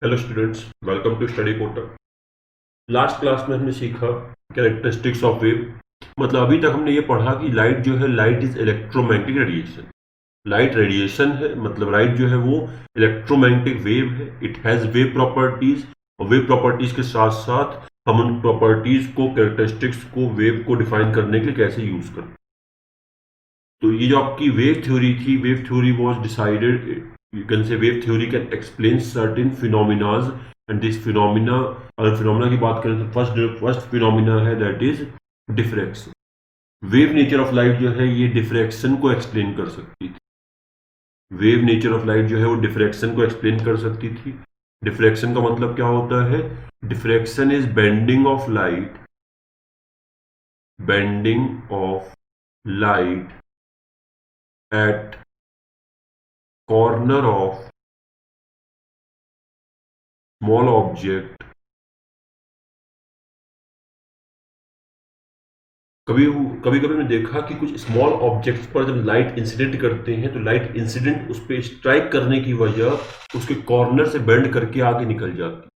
Hello students, welcome to study Kota. Last class में हमने सीखा कैरेक्टरिस्टिक्स ऑफ वेव। मतलब अभी तक हमने ये पढ़ा कि लाइट जो है, light is electromagnetic radiation. Light radiation है, मतलब लाइट जो है वो इलेक्ट्रोमैग्नेटिक वेव है। इट हैज वेव प्रॉपर्टीज, और वेव प्रॉपर्टीज के साथ साथ हम उन प्रॉपर्टीज को, कैरेक्टरिस्टिक्स को, वेव को डिफाइन करने के लिए कैसे यूज करते हैं। तो ये जो आपकी वेव थ्योरी थी, wave theory was decided, you can से wave theory can explain certain phenomenas, and this phenomena, अगर फिनोमिना की बात करें तो फर्स्ट फिनोमिना है that is diffraction. Wave nature of light जो है ये डिफ्रैक्शन को एक्सप्लेन कर सकती थी। वेव नेचर ऑफ लाइट जो है वो डिफ्रैक्शन को एक्सप्लेन कर सकती थी। डिफ्रैक्शन का मतलब क्या होता है? Diffraction is bending of light, bending of light at corner of small object। कभी कभी कभी मैंने देखा कि कुछ स्मॉल ऑब्जेक्ट्स पर जब लाइट इंसिडेंट करते हैं तो लाइट इंसिडेंट उस पर स्ट्राइक करने की वजह उसके कॉर्नर से बेंड करके आगे निकल जाती।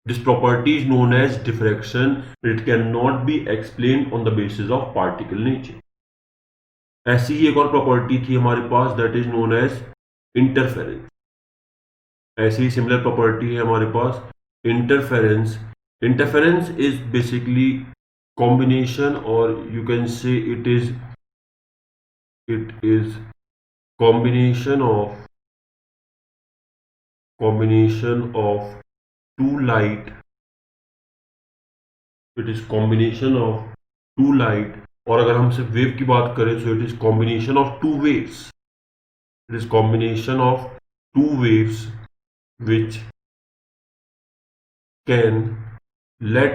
This property is known as diffraction. It can not be explain on the basis of particle nature. ऐसी ही एक और प्रॉपर्टी थी हमारे पास, that is known as interference. ऐसी ही सिमिलर प्रॉपर्टी है हमारे पास interference. Interference is basically combination, or you can say it is combination of two light. It is combination of two light, और अगर हम सिर्फ वेव की बात करें तो it is combination of two waves. It is combination of two waves which can lead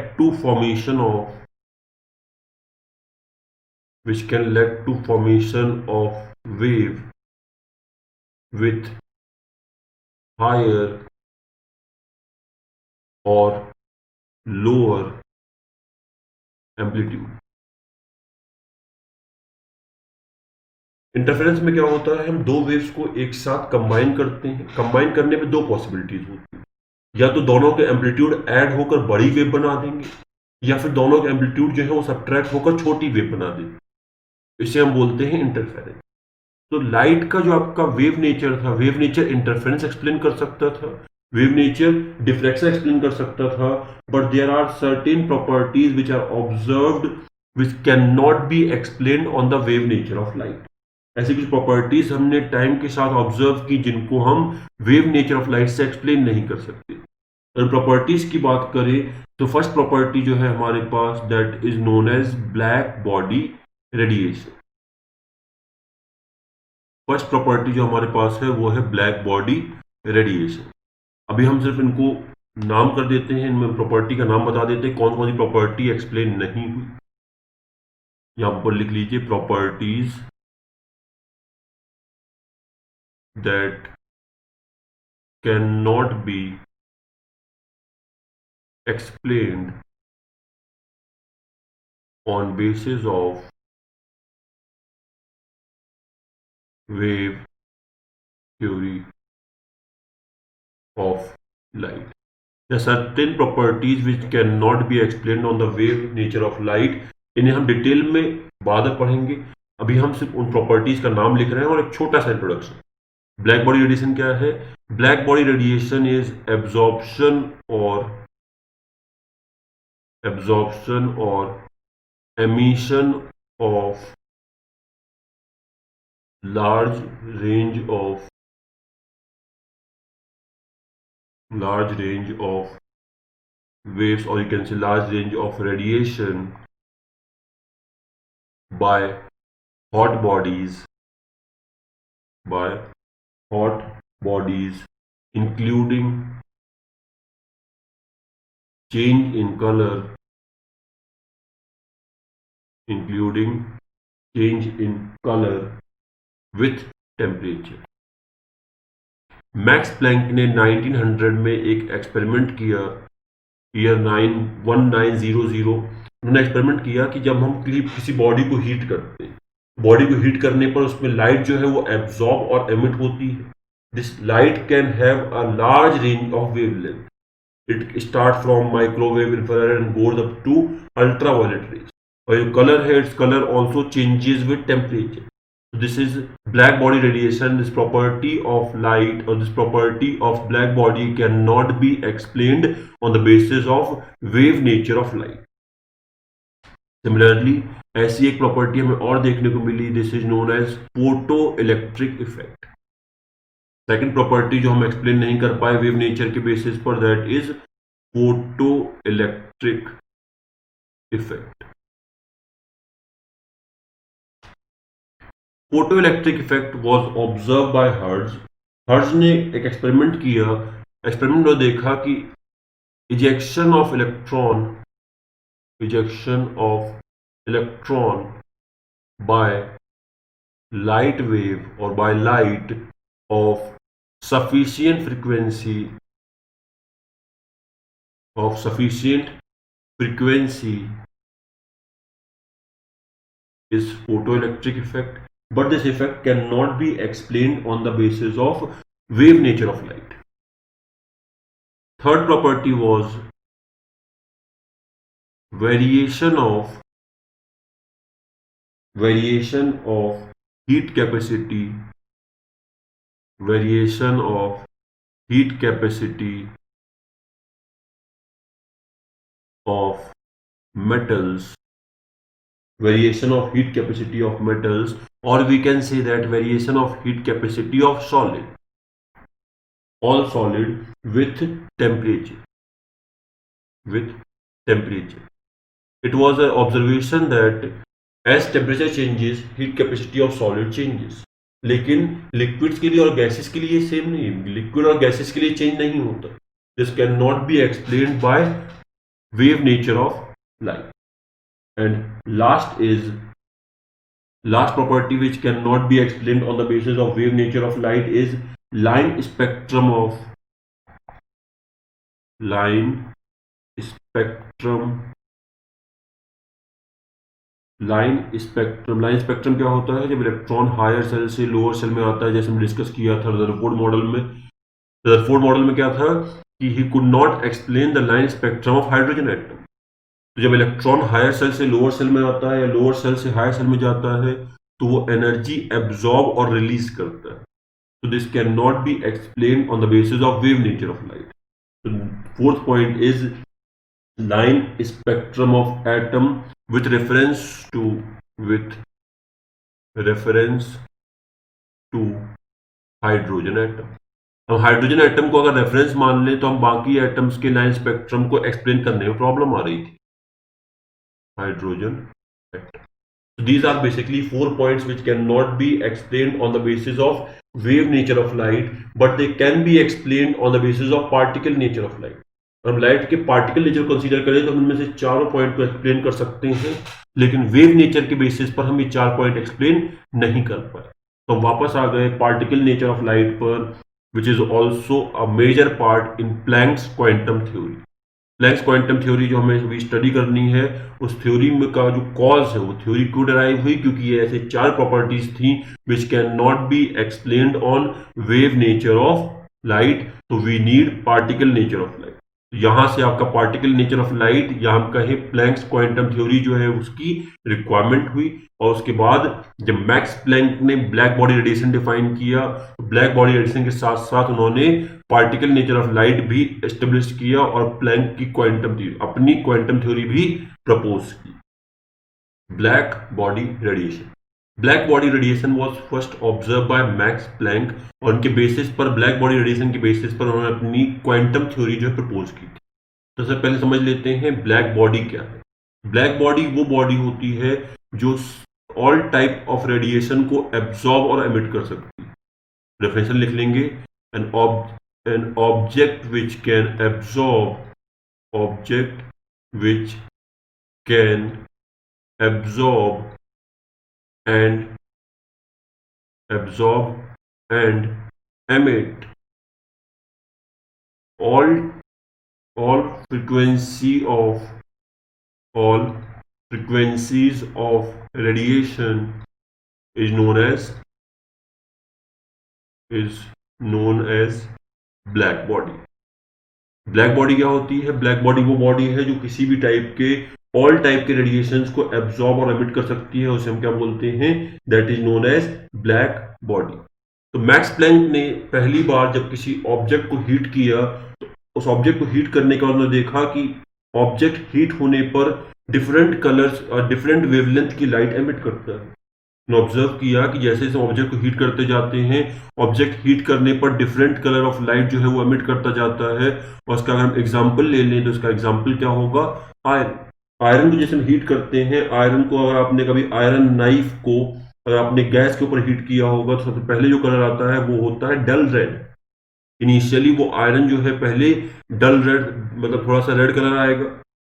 to formation of wave with higher or lower amplitude। Interference में क्या होता है, हम दो वेव्स को एक साथ कंबाइन करते हैं। कंबाइन करने में दो पॉसिबिलिटीज होती है, या तो दोनों के एम्पलीट्यूड ऐड होकर बड़ी वेव बना देंगे, या फिर दोनों के एम्पलीट्यूड जो है वो सब्ट्रैक्ट होकर छोटी वेव बना देंगे। इसे हम बोलते हैं इंटरफेरेंस। तो लाइट का जो आपका वेव नेचर था, वेव नेचर इंटरफेरेंस एक्सप्लेन कर सकता था, वेव नेचर डिफ्रैक्शन एक्सप्लेन कर सकता था, but there are certain properties which are observed which can not be explain on the wave nature of light. ऐसी कुछ प्रॉपर्टीज हमने टाइम के साथ ऑब्जर्व की जिनको हम वेव नेचर ऑफ लाइट से एक्सप्लेन नहीं कर सकते। अगर प्रॉपर्टीज की बात करें तो फर्स्ट प्रॉपर्टी जो है हमारे पास, that is known as black body radiation. First property जो हमारे पास है वो है ब्लैक बॉडी रेडिएशन। अभी हम सिर्फ इनको नाम कर देते हैं, इनमें प्रॉपर्टी का नाम बता देते हैं, कौन कौन सी प्रॉपर्टी एक्सप्लेन नहीं हुई। यहां पर लिख लीजिए properties that cannot be explained on basis of wave theory of light। There are certain properties which cannot be explained on the wave nature of light। इन्हें हम डिटेल में बाद में पढ़ेंगे। अभी हम सिर्फ उन प्रॉपर्टीज का नाम लिख रहे हैं और एक छोटा सा इंट्रोडक्शन। ब्लैक बॉडी रेडिएशन क्या है? Black body radiation is absorption or emission of large range of waves, or you can say large range of radiation by hot bodies, including change in color with temperature। Max Planck ने 1900 में एक experiment किया, year 1900। उन्होंने experiment किया कि जब हम किसी बॉडी को हीट करते हैं, बॉडी को हीट करने पर उसमें लाइट जो है वो एब्जॉर्ब और एमिट होती है। This light can have a large range of wavelength. It starts from microwave, infrared and goes up to ultraviolet rays. और जो color है, its color also changes with temperature. So this is black body radiation. This property of light or this property of black body cannot be explained on the basis of wave nature of light. Similarly, ऐसी एक property हमें और देखने को मिली. This is known as photoelectric effect. Second property जो हम explain नहीं कर पाए वेव नेचर के बेसिस पर, that is photoelectric effect. Photoelectric effect was observe by Hertz. Hertz ने एक एक्सपेरिमेंट किया. एक्सपेरिमेंट में देखा कि ejection of electron by light wave or by light of sufficient frequency is photoelectric effect, but this effect cannot be explained on the basis of wave nature of light. Third property was variation of heat capacity of metals, or we can say that variation of heat capacity of solid, all solid with temperature. It was an observation that as temperature changes, heat capacity of solid changes. लेकिन liquids के लिए और gases के लिए same नहीं है. Liquid और gases के लिए चेंज नहीं होता. This can not be explained bye wave nature of light. And last property which cannot be explained on the basis of wave nature of light is line spectrum. line spectrum क्या होता है? जब electron higher cell से lower cell में आता है, जैसे हम डिस्कस किया था रदरफोर्ड मॉडल में क्या था कि he could not explain the line spectrum of hydrogen atom. तो जब इलेक्ट्रॉन हायर सेल से लोअर सेल में आता है या लोअर सेल से हायर सेल में जाता है, तो वो एनर्जी एब्जॉर्ब और रिलीज करता है. So this cannot be explained on the basis of wave nature of light. So fourth point is line spectrum of atom with reference to hydrogen atom. हम hydrogen atom को अगर reference मान लें तो हम बाकी एटम्स के लाइन स्पेक्ट्रम को एक्सप्लेन करने में प्रॉब्लम आ रही थी. Hydrogen atom. So these are basically 4 points which cannot be explained on the basis of wave nature of light, but they can be explained on the basis of particle nature of light. हम light के particle nature consider करें तो हम इनमें से चारों point को explain कर सकते हैं, लेकिन वेव नेचर के बेसिस पर हम ये 4 पॉइंट एक्सप्लेन नहीं कर पाए. तो हम वापस आ गए पार्टिकल नेचर ऑफ लाइट पर, which is also a major part in Planck's quantum theory. Planck's quantum theory जो हमें अभी स्टडी करनी है, उस थ्योरी में का जो कॉज है, वो थ्योरी क्यों डराइव हुई? क्योंकि ये ऐसे 4 प्रॉपर्टीज थी which can not be explained on wave nature of light. तो we need particle nature of light. यहां से आपका पार्टिकल नेचर ऑफ लाइट या हम कहें प्लैंक्स क्वांटम थ्योरी जो है उसकी रिक्वायरमेंट हुई. और उसके बाद जब मैक्स प्लैंक ने ब्लैक बॉडी रेडिएशन डिफाइन किया, तो ब्लैक बॉडी रेडिएशन के साथ साथ उन्होंने पार्टिकल नेचर ऑफ लाइट भी एस्टेब्लिश किया और प्लैंक की क्वांटम थ्योरी, अपनी क्वांटम थ्योरी भी प्रपोज की. Black body radiation was first observe by Max Planck, और उनके बेसिस पर ब्लैक बॉडी रेडिएशन के बेसिस पर उन्होंने अपनी क्वांटम थ्योरी जो है प्रपोज की थी. तो सबसे पहले समझ लेते हैं ब्लैक बॉडी क्या है. ब्लैक बॉडी वो बॉडी होती है जो ऑल टाइप ऑफ रेडिएशन को एब्जॉर्ब और एमिट कर सकती है. डेफिनेशन लिख लेंगे, an object which can absorb and emit all frequencies of radiation is known as known as black body. Black body क्या होती है? ब्लैक बॉडी वो बॉडी है जो किसी भी टाइप के, ऑल टाइप के रेडिएशंस को एब्जॉर्ब और एमिट कर सकती है, उसे हम क्या बोलते हैं? That is known as black body. तो मैक्स प्लैंक ने पहली बार जब किसी ऑब्जेक्ट को हीट किया, तो उस ऑब्जेक्ट को हीट करने के बाद उन्होंने देखा कि ऑब्जेक्ट हीट होने पर डिफरेंट कलर्स और डिफरेंट वेवलेंथ की लाइट एमिट करता है। ऑब्जर्व किया कि जैसे जैसे ऑब्जेक्ट को हीट करते जाते हैं, ऑब्जेक्ट हीट करने पर डिफरेंट कलर ऑफ लाइट जो है वो एमिट करता जाता है। और उसका अगर हम एग्जांपल ले लें तो उसका एग्जांपल क्या होगा? आयरन। आयरन को जैसे हम हीट करते हैं, आयरन को अगर आपने कभी आयरन नाइफ को अगर आपने गैस के ऊपर हीट किया होगा तो सबसे पहले जो कलर आता है वो होता है डल रेड। इनिशियली वो आयरन जो है पहले डल रेड, मतलब थोड़ा सा रेड कलर आएगा,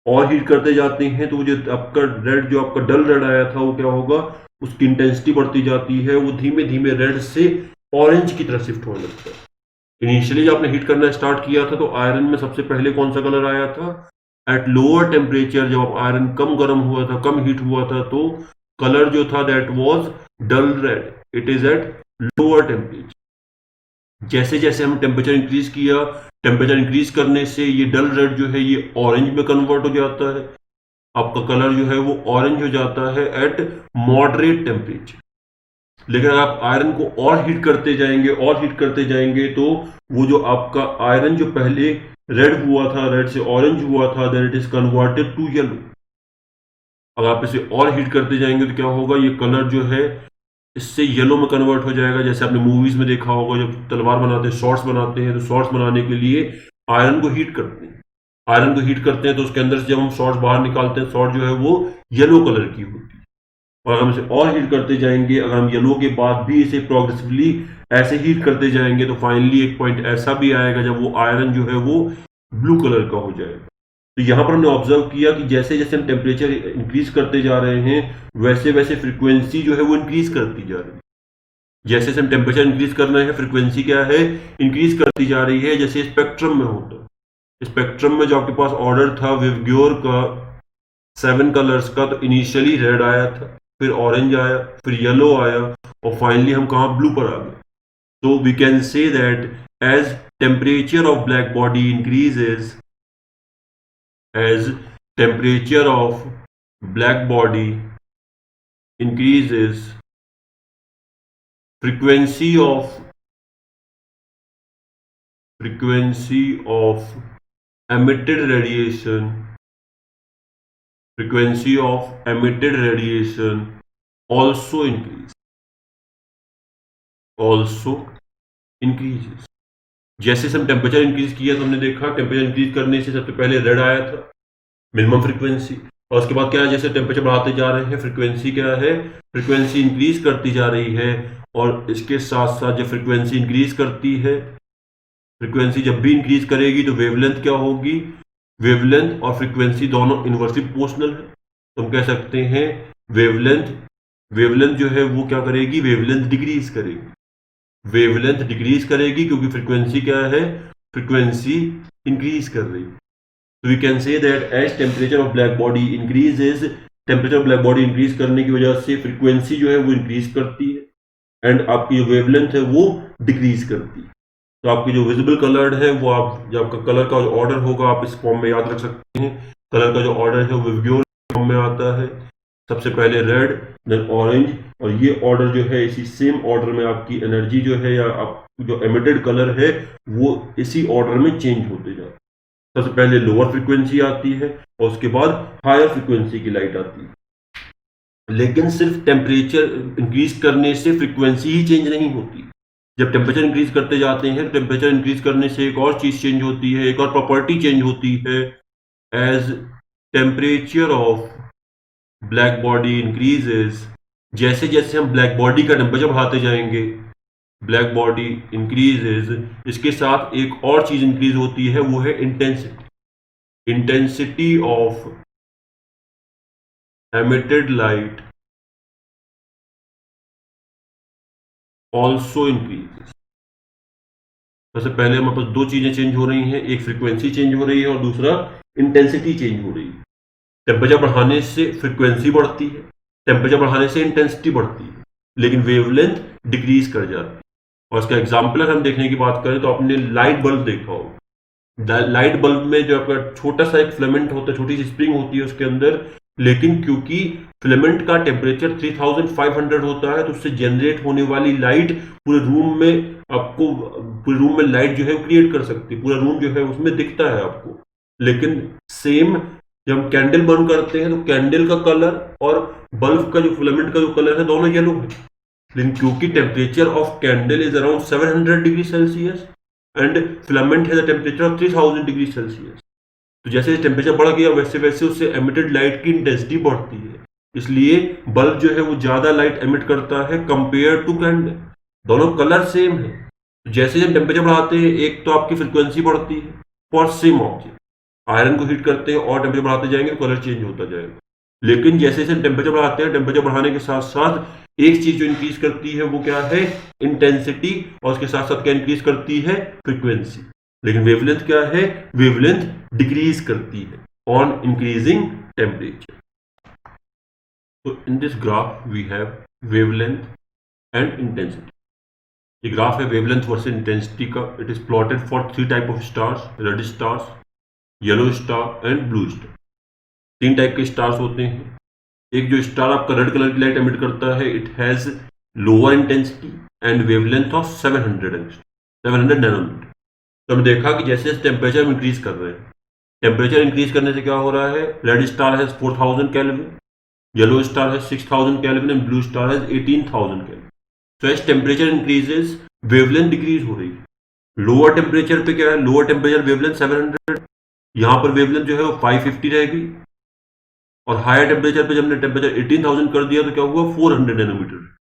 और हीट करते जाते हैं तो जो आपका रेड, जो आपका डल रेड आया था वो क्या होगा? उसकी इंटेंसिटी बढ़ती जाती है, वो धीमे धीमे रेड से ऑरेंज की तरफ शिफ्ट होने लगता है। इनिशियली जब आपने हीट करना स्टार्ट किया था तो आयरन में सबसे पहले कौन सा कलर आया था? एट लोअर टेम्परेचर, जब आयरन कम गर्म हुआ था, कम हीट हुआ था, तो कलर जो था that was dull red. It is at lower temperature. जैसे जैसे हम टेम्परेचर इंक्रीज किया, टेम्परेचर इंक्रीज करने से ये डल रेड जो है ये ऑरेंज में कन्वर्ट हो जाता है। आपका कलर जो है वो ऑरेंज हो जाता है एट मॉडरेट टेम्परेचर। लेकिन अगर आप आयरन को और हीट करते जाएंगे और हीट करते जाएंगे तो वो जो आपका आयरन जो पहले रेड हुआ था, रेड से ऑरेंज हुआ था, then it is converted to yellow. अगर आप इसे और हीट करते जाएंगे तो क्या होगा? ये कलर जो है इससे येलो में कन्वर्ट हो जाएगा। जैसे आपने मूवीज में देखा होगा, जब तलवार बनाते हैं, शॉर्ट्स बनाते हैं, तो शॉर्ट्स बनाने के लिए आयरन को हीट करते हैं। आयरन को हीट करते हैं तो उसके अंदर से जब हम शॉर्ट्स बाहर निकालते हैं, शॉर्ट जो है वो येलो कलर की होती है। और हम इसे और हीट करते जाएंगे, अगर हम येलो के बाद भी इसे प्रोग्रेसिवली ऐसे हीट करते जाएंगे तो फाइनली एक पॉइंट ऐसा भी आएगा जब वो आयरन जो है वो ब्लू कलर का हो जाएगा। तो यहाँ पर हमने ऑब्जर्व किया कि जैसे जैसे हम टेम्परेचर इंक्रीज करते जा रहे हैं, वैसे वैसे फ्रीक्वेंसी जो है वो इंक्रीज करती जा रही है। जैसे जैसे हम टेम्परेचर इंक्रीज कर रहे हैं, फ्रीक्वेंसी क्या है? इंक्रीज करती जा रही है। जैसे स्पेक्ट्रम में होता है, स्पेक्ट्रम में जो आपके पास ऑर्डर था वेवग्योर का 7 कलर्स का, तो इनिशियली रेड आया था, फिर ऑरेंज आया, फिर येलो आया, और फाइनली हम कहा ब्लू पर आ गए। तो we can say that as temperature of black body increases, as temperature of black body increases, frequency of emitted radiation, frequency of emitted radiation also increases। जैसे हम टेम्परेचर इंक्रीज किया तो हमने देखा टेम्परेचर इंक्रीज करने से सबसे पहले रेड आया था, मिनिमम फ्रीक्वेंसी, और उसके बाद क्या है? जैसे टेम्परेचर बढ़ाते जा रहे हैं, फ्रीक्वेंसी क्या है? फ्रीक्वेंसी इंक्रीज करती जा रही है। और इसके साथ साथ जब फ्रीक्वेंसी इंक्रीज करती है, फ्रीक्वेंसी जब भी इंक्रीज करेगी तो वेवलेंथ क्या होगी? वेवलेंथ और फ्रीक्वेंसी दोनों इनवर्सली प्रोपोर्शनल है। तो हम कह सकते हैं वेवलेंथ जो है वो क्या करेगी? वेवलेंथ डिक्रीज करेगी। वेवलेंथ डिक्रीज करेगी क्योंकि फ्रीक्वेंसी क्या है? फ्रीक्वेंसी इंक्रीज कर रही है। So we can say that as temperature of black body increases, temperature of black body increase करने की वजह से फ्रीक्वेंसी जो है वो इंक्रीज करती है एंड आपकी जो वेवलेंथ है वो डिक्रीज करती है। तो आपकी जो विजिबल कलर है वो, आप जो आपका कलर का जो ऑर्डर होगा आप इस फॉर्म में याद रख सकते हैं। कलर का जो ऑर्डर है वो विवग्योर फॉर्म में आता है, सबसे पहले रेड, देन ऑरेंज, और ये ऑर्डर जो है इसी सेम ऑर्डर में आपकी एनर्जी जो है या आप जो एमिटेड कलर है वो इसी ऑर्डर में चेंज होते जाते हैं। सबसे पहले लोअर फ्रीक्वेंसी आती है और उसके बाद हायर फ्रीक्वेंसी की लाइट आती है। लेकिन सिर्फ टेम्परेचर इंक्रीज करने से फ्रीक्वेंसी ही चेंज नहीं होती। जब टेम्परेचर इंक्रीज करते जाते हैं, टेम्परेचर इंक्रीज करने से एक और चीज चेंज होती है, एक और प्रॉपर्टी चेंज होती है। As temperature of black body increases, जैसे जैसे हम ब्लैक बॉडी का टेम्परेचर बढ़ाते जाएंगे, ब्लैक बॉडी इंक्रीजेज, इसके साथ एक और चीज इंक्रीज होती है, वो है intensity of emitted light also increases. सबसे पहले हमारे पास दो चीजें चेंज हो रही हैं, एक फ्रीक्वेंसी चेंज हो रही है और दूसरा इंटेंसिटी चेंज हो रही है। टेम्परेचर बढ़ाने से फ्रीक्वेंसी बढ़ती है, टेम्परेचर बढ़ाने से इंटेंसिटी बढ़ती है, लेकिन वेवलेंथ डिक्रीज कर जाती है। और इसका एग्जाम्पल अगर हम देखने की बात करें तो आपने लाइट बल्ब देखा हो। लाइट बल्ब में जो आपका छोटा सा एक फिलामेंट होता है, छोटी सी स्प्रिंग होती है उसके अंदर, लेकिन क्योंकि फिलामेंट का टेम्परेचर 3500 होता है तो उससे जनरेट होने वाली लाइट पूरे रूम में आपको, पूरे रूम में लाइट जो है क्रिएट कर सकती है, पूरा रूम जो है उसमें दिखता है आपको। लेकिन सेम जब हम कैंडल बर्न करते हैं तो कैंडल का कलर और बल्ब का जो फिलामेंट का जो कलर है दोनों येलो है। लेकिन क्योंकि temperature of candle is around 700 degree Celsius and filament has a temperature of 3000 degree Celsius, तो जैसे टेम्परेचर बढ़ गया वैसे वैसे उससे एमिटेड लाइट की इंटेंसिटी बढ़ती है। इसलिए बल्ब जो है वो ज्यादा लाइट एमिट करता है कंपेयर टू कैंडल। दोनों कलर सेम है, जैसे जब टेम्परेचर बढ़ाते हैं एक तो आपकी फ्रिक्वेंसी बढ़ती है फॉर सेम ऑब्जेक्ट। आयरन को हीट करते हैं और टेम्परेचर बढ़ाते जाएंगे कलर चेंज होता जाएगा। लेकिन जैसे जैसे टेम्परेचर बढ़ाते हैं, टेम्परेचर बढ़ाने के साथ साथ एक चीज जो इंक्रीज करती है वो क्या है, इंटेंसिटी, और उसके साथ साथ क्या इंक्रीज करती है, फ्रीक्वेंसी। लेकिन वेवलेंथ क्या है, वेवलेंथ डिक्रीज करती है ऑन इंक्रीजिंग टेम्परेचर। तो in this graph we have wavelength and intensity. ये ग्राफ है वेवलेंथ वर्सेस इंटेंसिटी का। It is plotted for 3 type of stars, red stars, yellow star and blue star. 3 type के stars होते हैं। एक जो star आपका रेड कलर की लाइट एमिट करता है, it has lower intensity and wavelength of 700 nanometre. तो हमने देखा कि जैसे जैसे टेम्परेचर इंक्रीज कर रहे हैं, टेम्परेचर इंक्रीज करने से क्या हो रहा है, red star has 4000 kelvin, yellow star has 6000 kelvin and blue star has 18000 kelvin. तो as temperature increases wavelength decrease हो रही है। लोअर टेम्परेचर पे क्या है, लोअर टेम्परेचर वेवलेंथ 700, यहां पर वेवलेंथ जो है वो 550 रहेगी। और हायर टेम्परेचर पे जब हमने टेम्परेचर 18000 कर दिया तो क्या हुआ, 400 नैनोमीटर।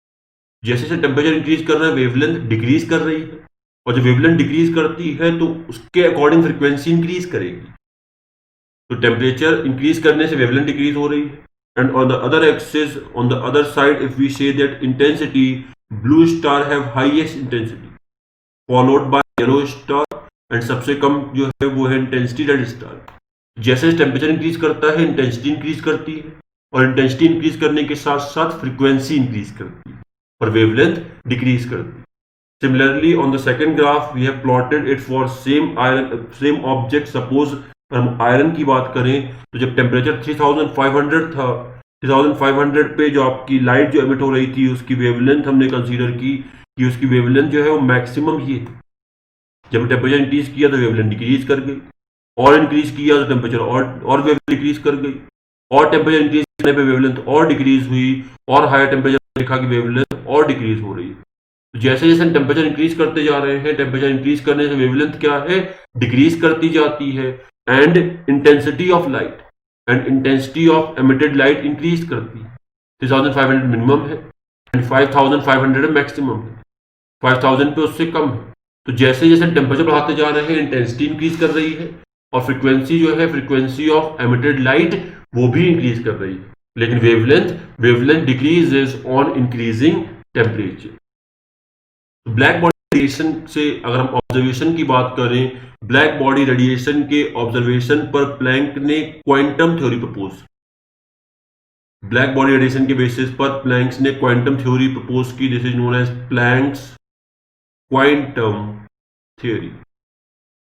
जैसे जैसे टेम्परेचर इंक्रीज कर रहा है वेवलेंथ डिक्रीज कर रही है, और जब वेवलेंथ डिक्रीज करती है तो उसके अकॉर्डिंग फ्रीक्वेंसी इंक्रीज करेगी। तो टेम्परेचर इंक्रीज करने से वेवलेंथ डिक्रीज हो रही है। And on the other axis, on the other side, if we say that intensity, blue star have highest intensity followed by yellow star, and सबसे कम जो है वो है इंटेंसिटी रेड स्टार। जैसे टेम्परेचर इंक्रीज करता है इंटेंसिटी इंक्रीज करती है, और इंटेंसिटी इंक्रीज करने के साथ साथ फ्रीक्वेंसी इंक्रीज करती है, और वेवलेंथ डिक्रीज करती है। Similarly, on the second graph, we have plotted it for same object. Suppose हम आयरन की बात करें तो जब टेम्परेचर 3500 था, 3500 पे जो आपकी लाइट जो एमिट हो रही थी उसकी वेवलेंथ हमने कंसीडर की कि उसकी वेवलेंथ जो है वो मैक्सिमम ये है। जब टेम्परेचर इंक्रीज किया तो वेवलेंथ डिक्रीज कर गई, और इंक्रीज किया तो टेम्परेचर और वेवलेंथ डिक्रीज कर गई, और टेम्परेचर इंक्रीज करने पे वेवलेंथ और डिक्रीज हुई, और हायर टेम्परेचर देखा कि वेवलेंथ और डिक्रीज हो रही है। जैसे जैसे टेम्परेचर इंक्रीज करते जा रहे हैं, टेम्परेचर इंक्रीज करने से वेवलेंथ क्या है, डिक्रीज करती जाती है, and intensity of light and intensity of emitted light increase करती है। 3500 मिनिमम है एंड 5500 मैक्सिमम है, 5000 पे उससे कम है। तो जैसे जैसे टेम्परेचर बढ़ाते जा रहे हैं इंटेंसिटी इंक्रीज कर रही है, और फ्रीक्वेंसी जो है, फ्रीक्वेंसी ऑफ एमिटेड लाइट, वो भी इंक्रीज कर रही है। लेकिन wavelength decreases on increasing temperature. Black body radiation से अगर हम ऑब्जर्वेशन की बात करें, ब्लैक बॉडी रेडिएशन के ऑब्जर्वेशन पर प्लैंक ने quantum theory propose. Black body radiation के बेसिस पर प्लैंक्स ने क्वांटम थ्योरी प्रपोज की, this is known as Planck's quantum theory.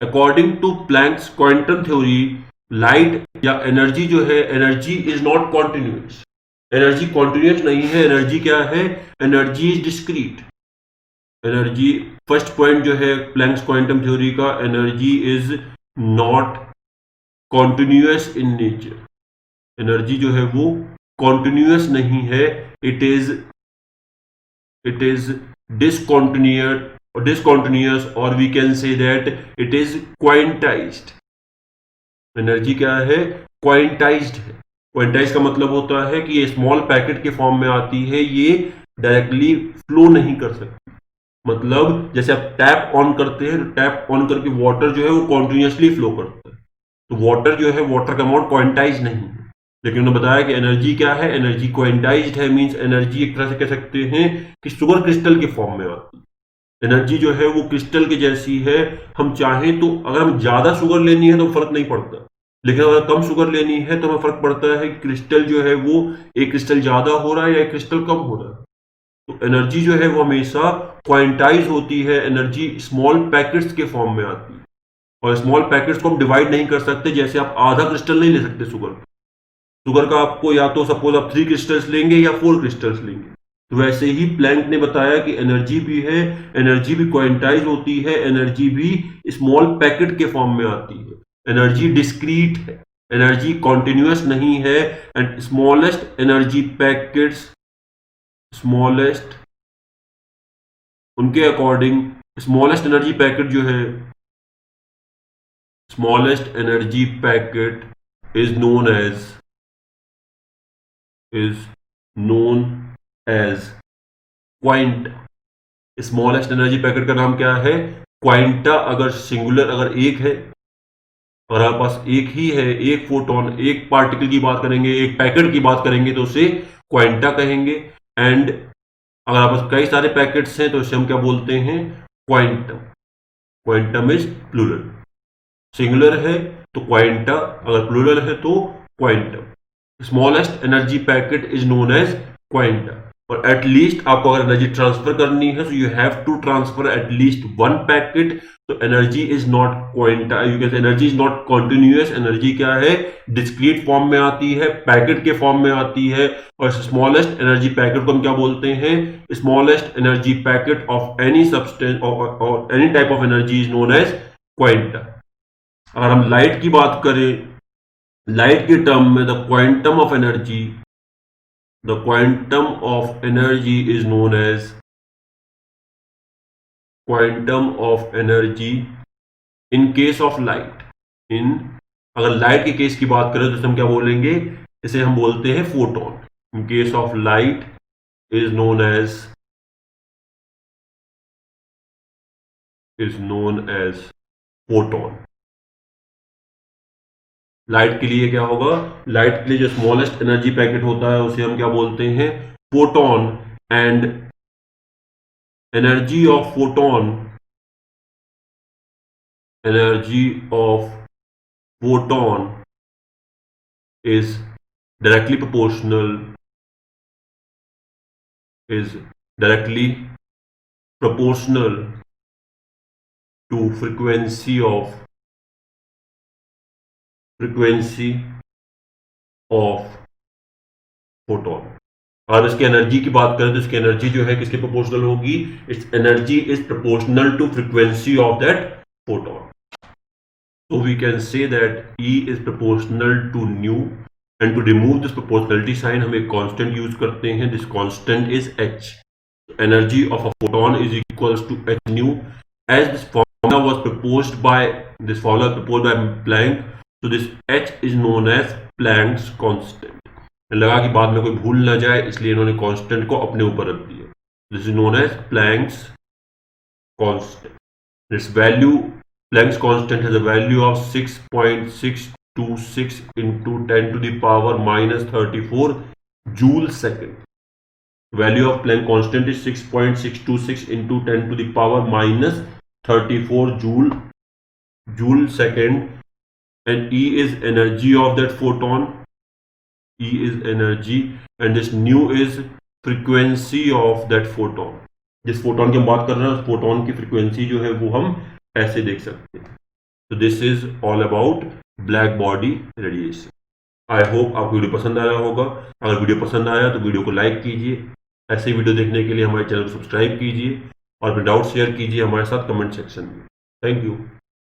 According to Planck's quantum theory, light या एनर्जी जो है, energy is not continuous. Energy continuous नहीं है, energy क्या है, energy is discrete. Energy, first point जो है प्लैंक्स क्वांटम थ्योरी का, energy is not continuous in nature. Energy जो है वो कॉन्टिन्यूअस नहीं है, इट इज डिसकॉन्टिन्यूअस, और we can say that it is quantized. Energy क्या है, क्वांटाइज्ड है। क्वांटाइज का मतलब होता है कि ये स्मॉल पैकेट के फॉर्म में आती है, ये डायरेक्टली फ्लो नहीं कर सकती। मतलब जैसे आप टैप ऑन करते हैं, टैप ऑन करके वाटर जो है वो कॉन्टिन्यूसली फ्लो करता है, तो वाटर जो है, वाटर का अमाउंट क्वांटाइज नहीं है। लेकिन उन्होंने बताया कि एनर्जी क्या है, एनर्जी क्वांटाइज्ड है, मींस एनर्जी एक तरह से कह सकते हैं कि शुगर क्रिस्टल के फॉर्म में आती है। एनर्जी जो है वो क्रिस्टल के जैसी है। हम चाहें तो अगर हम ज्यादा शुगर लेनी है तो फर्क नहीं पड़ता, लेकिन अगर कम शुगर लेनी है तो हमें फर्क पड़ता है कि क्रिस्टल जो है वो एक क्रिस्टल ज्यादा हो रहा है या एक क्रिस्टल कम हो रहा है। तो एनर्जी जो है वो हमेशा क्वांटाइज होती है, एनर्जी स्मॉल पैकेट्स के फॉर्म में आती है। और स्मॉल पैकेट्स को हम डिवाइड नहीं कर सकते, जैसे आप आधा क्रिस्टल नहीं ले सकते शुगर। शुगर का आपको या तो सपोज आप 3 क्रिस्टल्स लेंगे या 4 क्रिस्टल्स लेंगे। तो वैसे ही प्लैंक ने बताया कि एनर्जी भी है, एनर्जी भी क्वांटाइज होती है, एनर्जी भी स्मॉल पैकेट के फॉर्म में आती है, एनर्जी डिस्क्रीट है, एनर्जी कॉन्टिन्यूअस नहीं है, and smallest energy packets, smallest, उनके अकॉर्डिंग स्मॉलेस्ट एनर्जी पैकेट जो है, smallest energy packet is known as quanta. Smallest energy packet का नाम क्या है? क्वांटा। अगर सिंगुलर, अगर एक है, अगर आपके पास एक ही है, एक फोटोन, एक पार्टिकल की बात करेंगे, एक पैकेट की बात करेंगे तो उसे क्वांटा कहेंगे। एंड अगर आपके पास कई सारे पैकेट्स हैं तो इसे हम क्या बोलते हैं? Quantum. Quantum is plural. Singular है तो क्वांटा, अगर प्लूरल है तो quantum. Smallest energy packet is known as quanta. और एटलीस्ट आपको अगर एनर्जी ट्रांसफर करनी है तो you have to transfer at least one packet. तो energy is not quanta, you can say energy is not continuous. Energy क्या है? डिस्क्रीट फॉर्म में आती है, पैकेट के फॉर्म में आती है। और स्मॉलेस्ट एनर्जी पैकेट को हम क्या बोलते हैं? Smallest energy packet of any substance और any type of energy is known as quanta. अगर हम लाइट की बात करें, लाइट के टर्म में the quantum of energy is known as quantum of energy in case of light. अगर light के केस की बात करें तो हम क्या बोलेंगे? इसे हम बोलते हैं photon. In case of light is known as photon. Light के लिए क्या होगा? लाइट के लिए जो स्मॉलेस्ट एनर्जी पैकेट होता है उसे हम क्या बोलते हैं? Photon. And energy of photon is directly proportional to frequency of photon। और इसकी एनर्जी की बात करें तो इसकी एनर्जी जो है किसके प्रोपोर्शनल होगी? Its energy is proportional to frequency of that photon. So we can say that E is proportional to nu, and to remove this proportionality sign हम एक constant use करते हैं. This constant is h. Energy of a photon is equals to h nu. As this formula was proposed by Planck, so this h is known as Planck's constant. लगा कि बाद में कोई भूल ना जाए इसलिए इन्होंने constant को अपने ऊपर रख दिया. This is known as Planck's constant. Its value, Planck's constant has a value of 6.626 into 10 to the power minus 34 joule second. Value of Planck constant is 6.626 into 10 to the power minus 34 joule second. And E is energy of that photon. E is energy, and this nu is frequency of that photon. जिस photon की हम बात कर रहे हैं उस photon की frequency जो है वो हम ऐसे देख सकते हैं. तो this is all about black body radiation. I hope आपको वीडियो पसंद आया होगा. अगर वीडियो पसंद आया तो वीडियो को लाइक कीजिए. ऐसे वीडियो देखने के लिए हमारे चैनल को सब्सक्राइब कीजिए और अपने डाउट शेयर कीजिए हमारे साथ कमेंट सेक्शन में. Thank you.